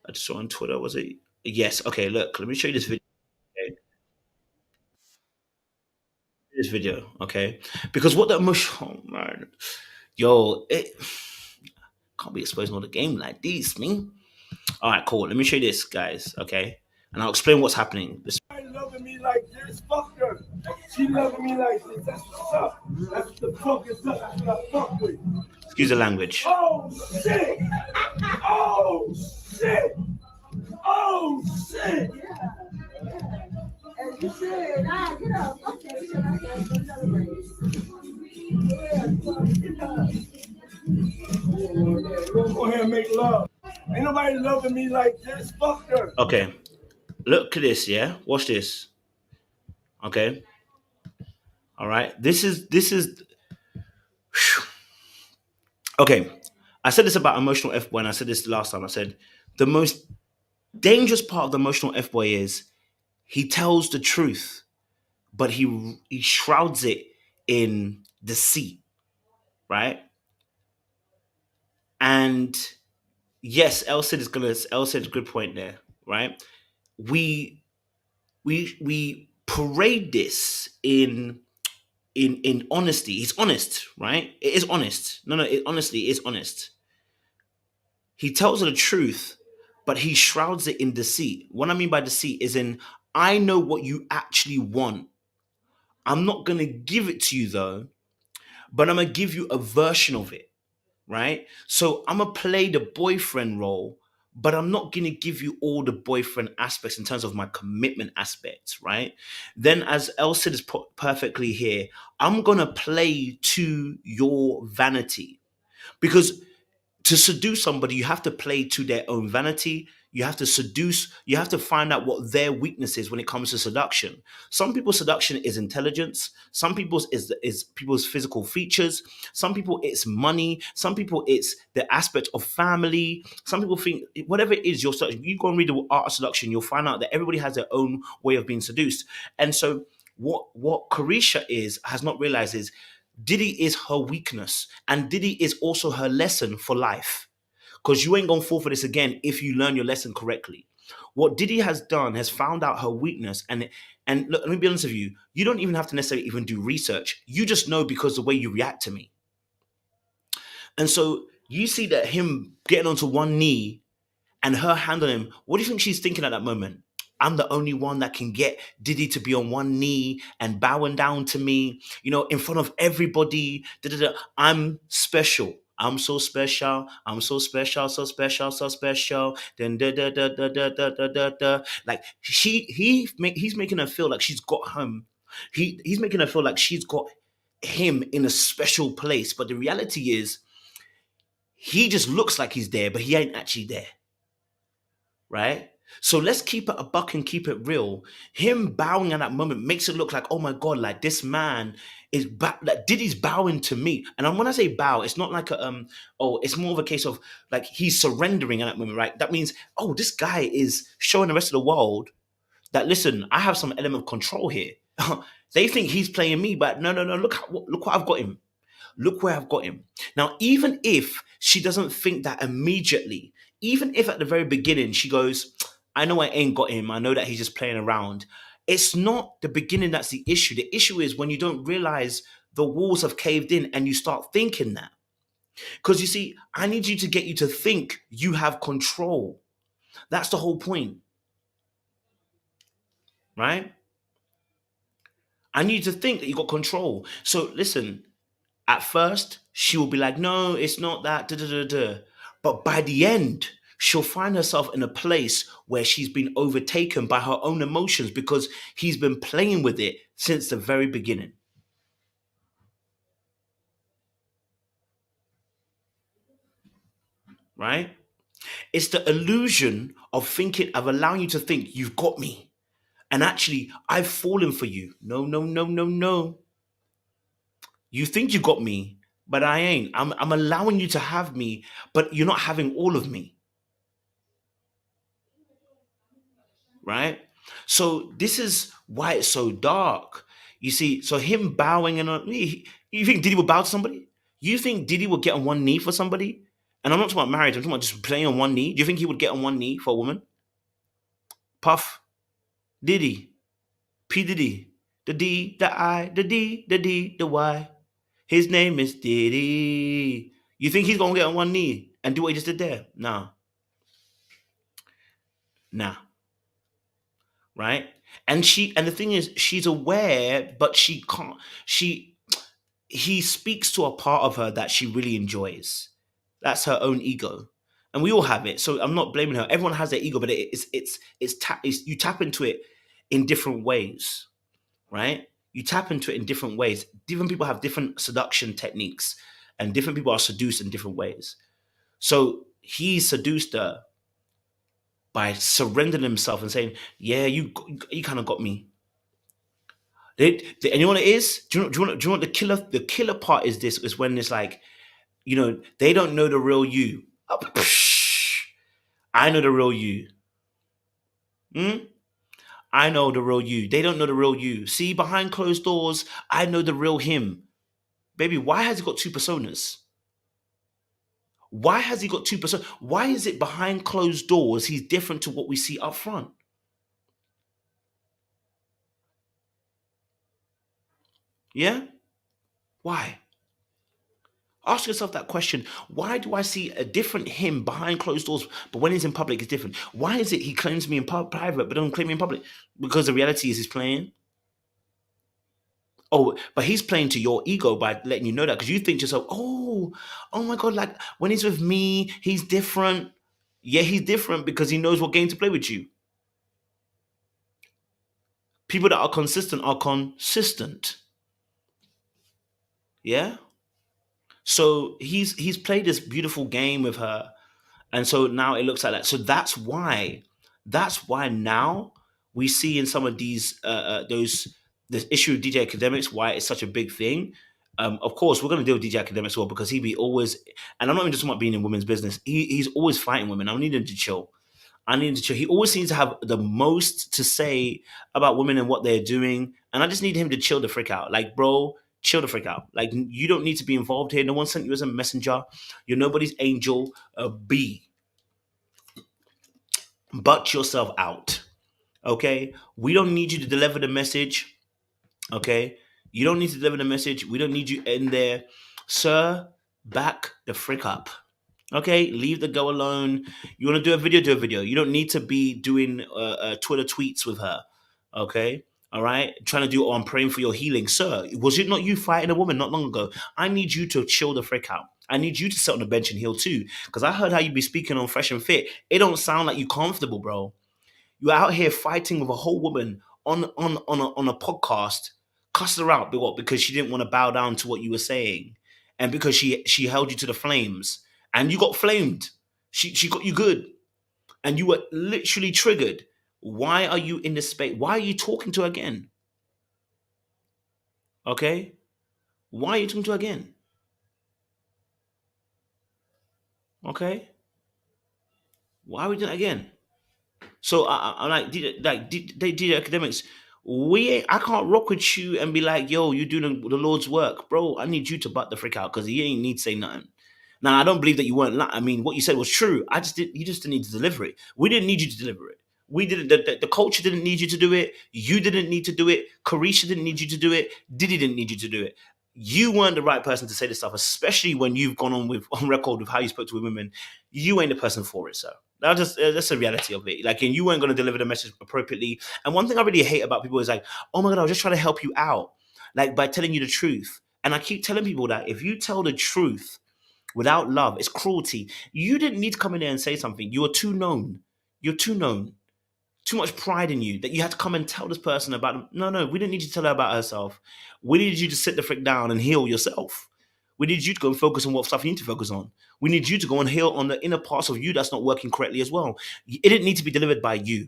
I just saw on Twitter. Was it? Yes. Okay. Look, let me show you this video. Okay? This video, okay? Because what the emotion, oh man, yo, it can't be exposing all the game like this, me. All right, cool. Let me show you this, guys. Okay, and I'll explain what's happening. Loving me like this, fuck her. She loving me like this. That's what's up. That's the fuck is up. That's what I fuck with. Excuse the language. Oh shit! Oh shit! Oh shit! And you said, get up. Okay, we gonna have to celebrate. Go ahead and make love. Ain't nobody loving me like this. Fuck her. Okay, look at this. Yeah, watch this. Okay. All right. This is. Okay. I said this about emotional F boy, and I said this last time. I said the most dangerous part of the emotional F boy is he tells the truth, but he shrouds it in deceit, right? And yes, El said a good point there, right? We we parade this in honesty. He's honest, right? It is honest. No, it honestly is honest. He tells her the truth, but he shrouds it in deceit. What I mean by deceit is in I know what you actually want. I'm not gonna give it to you though, but I'm gonna give you a version of it, right? So I'm gonna play the boyfriend role, but I'm not gonna give you all the boyfriend aspects in terms of my commitment aspects, right? Then, as El said is put perfectly here, I'm gonna play to your vanity because To seduce somebody, you have to play to their own vanity. You have to seduce, you have to find out what their weakness is when it comes to seduction. Some people's seduction is intelligence, some people's is people's physical features, some people it's money, some people it's the aspect of family, some people think whatever it is, you go and read the art of seduction, you'll find out that everybody has their own way of being seduced. And so what Caresha is has not realized is Diddy is her weakness, and Diddy is also her lesson for life. Because you ain't gonna fall for this again if you learn your lesson correctly. What Diddy has done has found out her weakness, and look, let me be honest with you. You don't even have to necessarily even do research. You just know because the way you react to me. And so you see that him getting onto one knee and her hand on him, what do you think she's thinking at that moment? I'm the only one that can get Diddy to be on one knee and bowing down to me, in front of everybody. Da, da, da. I'm special. I'm so special. I'm so special, so special, so special. Then da da da da da da da da da. Like he's making her feel like she's got him. He's making her feel like she's got him in a special place. But the reality is, he just looks like he's there, but he ain't actually there, right? So let's keep it a buck and keep it real. Him bowing at that moment makes it look like, oh my God, like this man is like Diddy's bowing to me. And when I say bow, it's not like it's more of a case of like he's surrendering at that moment, right? That means, oh, this guy is showing the rest of the world that, listen, I have some element of control here. They think he's playing me, but no, no, no. Look what I've got him. Look where I've got him. Now, even if she doesn't think that immediately, even if at the very beginning she goes, I know I ain't got him, I know that he's just playing around, it's not the beginning that's the issue. The issue is when you don't realize the walls have caved in and you start thinking that. Because you see, I need you to get you to think you have control. That's the whole point, right? I need you to think that you got control. So listen, at first, she will be like, no, it's not that, da, da, da, da. But by the end, she'll find herself in a place where she's been overtaken by her own emotions because he's been playing with it since the very beginning. Right? It's the illusion of allowing you to think you've got me. And actually, I've fallen for you. No, no, no, no, no. You think you got me, but I ain't. I'm allowing you to have me, but you're not having all of me. Right? So this is why it's so dark. You see, so him bowing and you think Diddy would bow to somebody? You think Diddy would get on one knee for somebody? And I'm not talking about marriage, I'm talking about just playing on one knee. Do you think he would get on one knee for a woman? Puff, Diddy, P. Diddy, the D, the I, the D, the D, the Y. His name is Diddy. You think he's gonna get on one knee and do what he just did there? Nah. Nah. Right? And the thing is, she's aware, but she can't. He speaks to a part of her that she really enjoys. That's her own ego, and we all have it. So I'm not blaming her. Everyone has their ego, but you tap into it in different ways, right? You tap into it in different ways. Different people have different seduction techniques, and different people are seduced in different ways. So he seduced her by surrendering himself and saying, "Yeah, you kind of got me." And you know what it is? Do you know what the killer? The killer part is this: is when it's like, they don't know the real you. Oh, I know the real you. Hmm? I know the real you. They don't know the real you. See, behind closed doors, I know the real him. Baby, why has he got two personas? Why has he got two personas? Why is it behind closed doors he's different to what we see up front? Yeah? Why? Ask yourself that question. Why do I see a different him behind closed doors, but when he's in public, it's different? Why is it he claims me in private, but don't claim me in public? Because the reality is he's playing. Oh, but he's playing to your ego by letting you know that because you think to yourself, oh my God, like when he's with me, he's different. Yeah, he's different because he knows what game to play with you. People that are consistent are consistent. Yeah? So he's played this beautiful game with her, and so now it looks like that. So that's why now we see in some of these those this issue of DJ Academics why it's such a big thing. Of course, we're going to deal with DJ Academics as well because he be always, and I'm not even just talking about being in women's business. He's always fighting women. I need him to chill. I need him to chill. He always seems to have the most to say about women and what they're doing, and I just need him to chill the frick out. Like, bro, chill the frick out. Like, you don't need to be involved here. No one sent you as a messenger. You're nobody's angel. B, butt yourself out. Okay, we don't need you to deliver the message. Okay, you don't need to deliver the message. We don't need you in there, sir. Back the frick up. Okay, leave the girl alone. You want to do a video? Do a video. You don't need to be doing Twitter tweets with her. Okay, all right. Trying to do. Oh, I'm praying for your healing, sir. Was it not you fighting a woman not long ago? I need you to chill the frick out. I need you to sit on the bench and heal too. Because I heard how you be speaking on Fresh and Fit. It don't sound like you comfortable, bro. You're out here fighting with a whole woman on a podcast, cussed her out. What? Because she didn't want to bow down to what you were saying, and because she held you to the flames, and you got flamed. She got you good, and you were literally triggered. Why are you in this space? Why are you talking to her again? Okay, why are you talking to her again? Okay, why are we doing it again? So I'm like, they did academics. I can't rock with you and be like, yo, you doing the Lord's work, bro. I need you to butt the frick out because he ain't need to say nothing. Now I don't believe that you weren't. I mean, what you said was true. You just didn't need to deliver it. We didn't need you to deliver it. We didn't. The culture didn't need you to do it. You didn't need to do it. Caresha didn't need you to do it. Diddy didn't need you to do it. You weren't the right person to say this stuff, especially when you've gone on record with how you spoke to women. You ain't the person for it, sir. That's the reality of it. Like, and you weren't going to deliver the message appropriately. And one thing I really hate about people is like, oh my god, I was just trying to help you out, like by telling you the truth. And I keep telling people that if you tell the truth without love, it's cruelty. You didn't need to come in there and say something. You are too known. You're too known. Too much pride in you that you had to come and tell this person about. No, we didn't need you to tell her about herself. We needed you to sit the frick down and heal yourself. We need you to go and focus on what stuff you need to focus on. We need you to go and heal on the inner parts of you that's not working correctly as well. It didn't need to be delivered by you.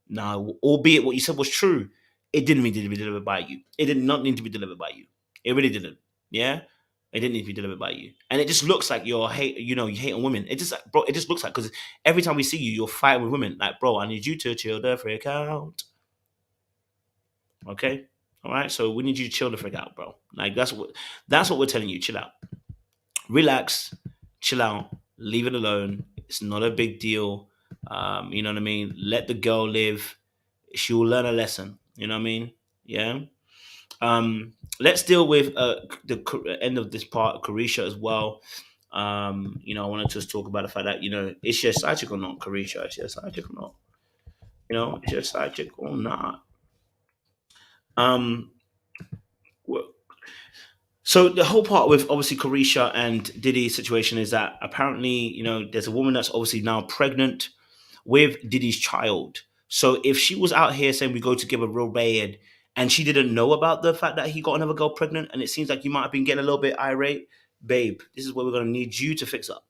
Now, albeit what you said was true, it didn't need to be delivered by you. It did not need to be delivered by you. It really didn't. Yeah? It didn't need to be delivered by you. And it just looks like you hate on women. It just, bro, it just looks like, because every time we see you, you're fighting with women. Like, bro, I need you to chill the frick out. Okay? All right? So we need you to chill the frick out, bro. Like, that's what we're telling you. Chill out. Relax, chill out, leave it alone. It's not a big deal. You know what I mean? Let the girl live. She will learn a lesson. You know what I mean? Yeah. Let's deal with the end of this part, Caresha as well. I wanted to just talk about the fact that, is she a side chick or not, Caresha? Is she a side chick or not? Is she a side chick or not? Well, so the whole part with obviously Caresha and Diddy's situation is that apparently, there's a woman that's obviously now pregnant with Diddy's child. So if she was out here saying we go to give a real bad and she didn't know about the fact that he got another girl pregnant, and it seems like you might have been getting a little bit irate, babe, this is where we're gonna need you to fix up.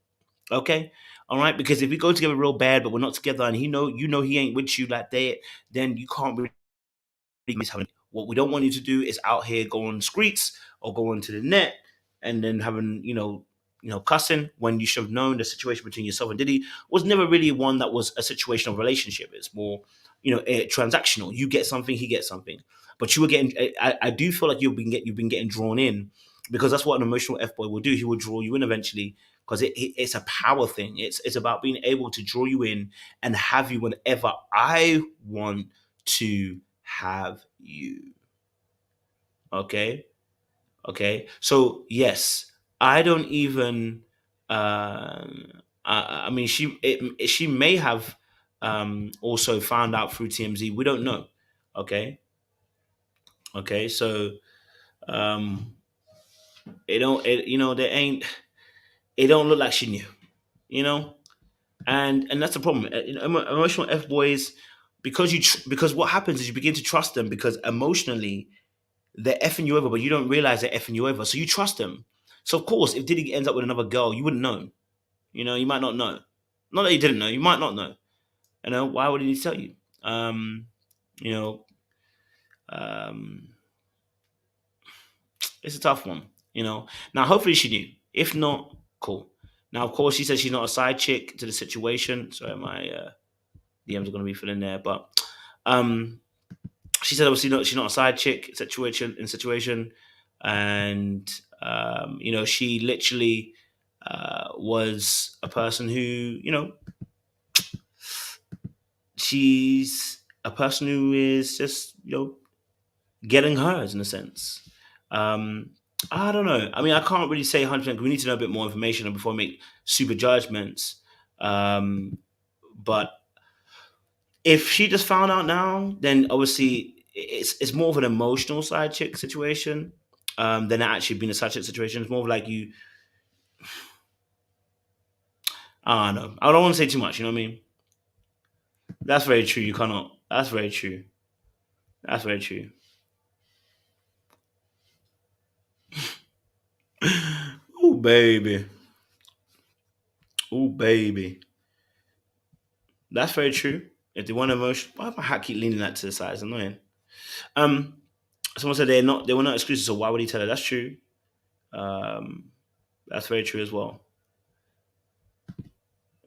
Okay? All right, because if we go together real bad, but we're not together, and he ain't with you like that, then you can't really mishandling. What we don't want you to do is out here go on streets or go onto the net and then having, cussing when you should have known the situation between yourself and Diddy was never really one that was a situation of relationship. It's more, transactional. You get something, he gets something. But you were getting. I do feel like you've been getting drawn in, because that's what an emotional f boy will do. He will draw you in eventually, because it's a power thing. It's about being able to draw you in and have you whenever I want to have you. Okay. Okay. So yes, I don't even. I mean, she may have also found out through TMZ. We don't know. Okay. Okay. So um, it don't. There ain't. It don't look like she knew. You know, and that's the problem. Emotional f boys, because what happens is you begin to trust them because emotionally they're effing you over, but you don't realize they're effing you over. So you trust them. So of course, if Diddy ends up with another girl, you wouldn't know. You might not know. Not that you didn't know, you might not know. Why would he need to tell you? You know, um, it's a tough one. Now hopefully she knew. If not, cool. Now of course she says she's not a side chick to the situation. Sorry, my DMs are going to be filling there, but um, she said obviously she's not a side chick situation, and she literally was a person who she's a person who is just getting hers in a sense. Um, I don't know. I mean, I can't really say 100%. We need to know a bit more information before we make super judgments. But if she just found out now, then obviously it's more of an emotional side chick situation than it actually being a side chick situation. It's more of like you. I don't know. I don't want to say too much. You know what I mean? That's very true. You cannot. That's very true. That's very true. Oh baby. Oh baby. That's very true. If they want emotion, why my hat keep leaning that to the side? It's annoying. Um, Someone said they were not exclusive, so why would he tell her? That's true. Um, that's very true as well.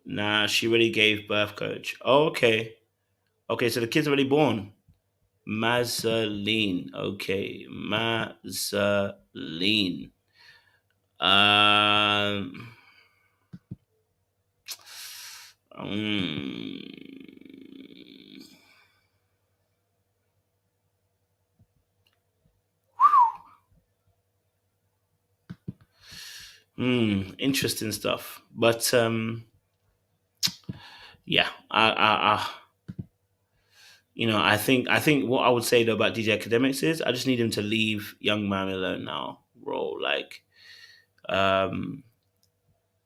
Nah, she already gave birth, coach. Oh, okay. Okay, so the kid's already born. Mazzaline. Okay, Mazzaline. Um, mm, interesting stuff. But yeah, I think what I would say though about DJ Academics is I just need him to leave Young Man alone now. Bro, like, um,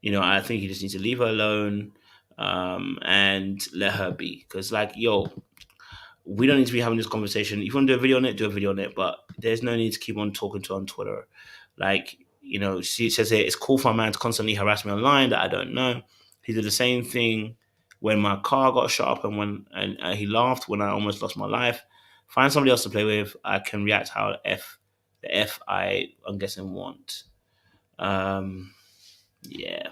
I think he just needs to leave her alone, and let her be. Because, like, yo, we don't need to be having this conversation. If you want to do a video on it, do a video on it. But there's no need to keep on talking to her on Twitter. Like, she says here, it's cool for a man to constantly harass me online that I don't know. He did the same thing when my car got shot up and he laughed when I almost lost my life. Find somebody else to play with. I can react how I'm guessing want. Um, yeah.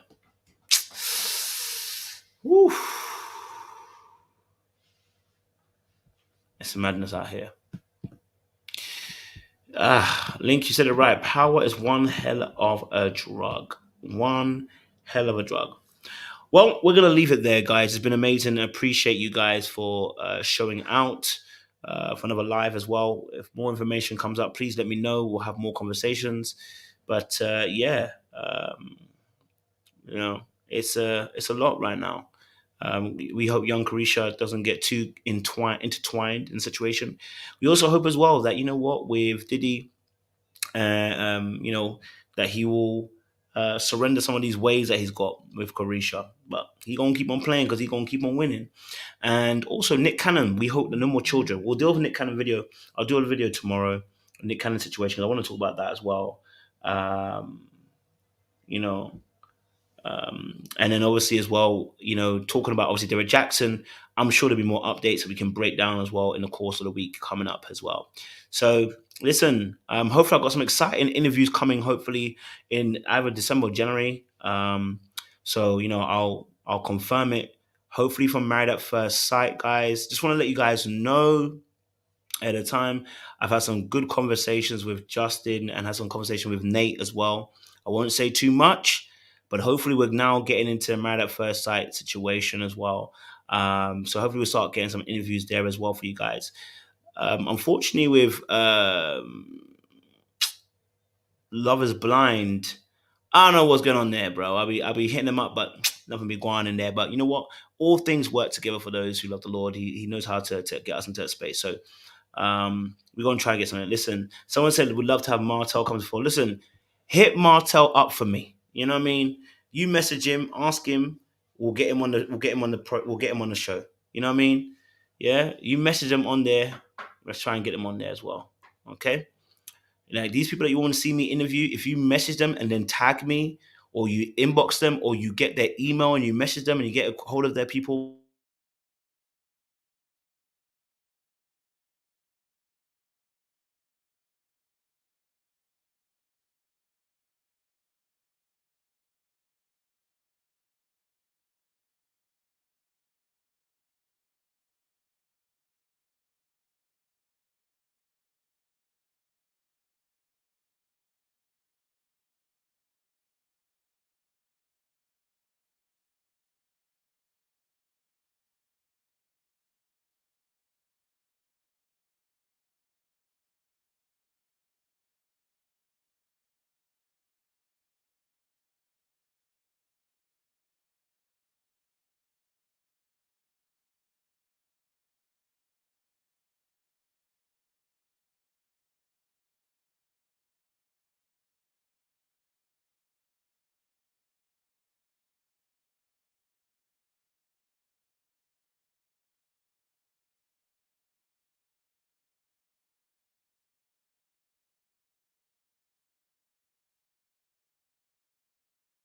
Woo. It's madness out here. Link, you said it right. Power is one hell of a drug. One hell of a drug. Well, we're going to leave it there, guys. It's been amazing. I appreciate you guys for showing out for another live as well. If more information comes up, please let me know. We'll have more conversations. But yeah, it's a lot right now. We hope young Caresha doesn't get too intertwined in the situation. We also hope as well that with Diddy, that he will surrender some of these ways that he's got with Caresha. But he gonna keep on playing because he gonna keep on winning. And also Nick Cannon, we hope that no more children. We'll deal with Nick Cannon video. I'll do a video tomorrow. Nick Cannon situation. I want to talk about that as well. You know, and then obviously as well, talking about obviously Derrick Jaxn, I'm sure there'll be more updates that we can break down as well in the course of the week coming up as well. So listen, hopefully I've got some exciting interviews coming, hopefully in either December or January. So I'll confirm it. Hopefully from Married at First Sight, guys. Just want to let you guys know at a time. I've had some good conversations with Justin and had some conversation with Nate as well. I won't say too much, but hopefully we're now getting into a Married at First Sight situation as well. So hopefully we'll start getting some interviews there as well for you guys. Unfortunately, with Love is Blind, I don't know what's going on there, bro. I'll be hitting them up, but nothing be going on in there. But you know what? All things work together for those who love the Lord. He knows how to get us into that space. So we're going to try and get something. Listen, someone said we'd love to have Martel come before. Listen, hit Martel up for me. You know what I mean? You message him, ask him. We'll get him on the show. You know what I mean? Yeah, you message him on there. Let's try and get him on there as well. Okay. Like these people that you want to see me interview, if you message them and then tag me, or you inbox them, or you get their email and you message them and you get a hold of their people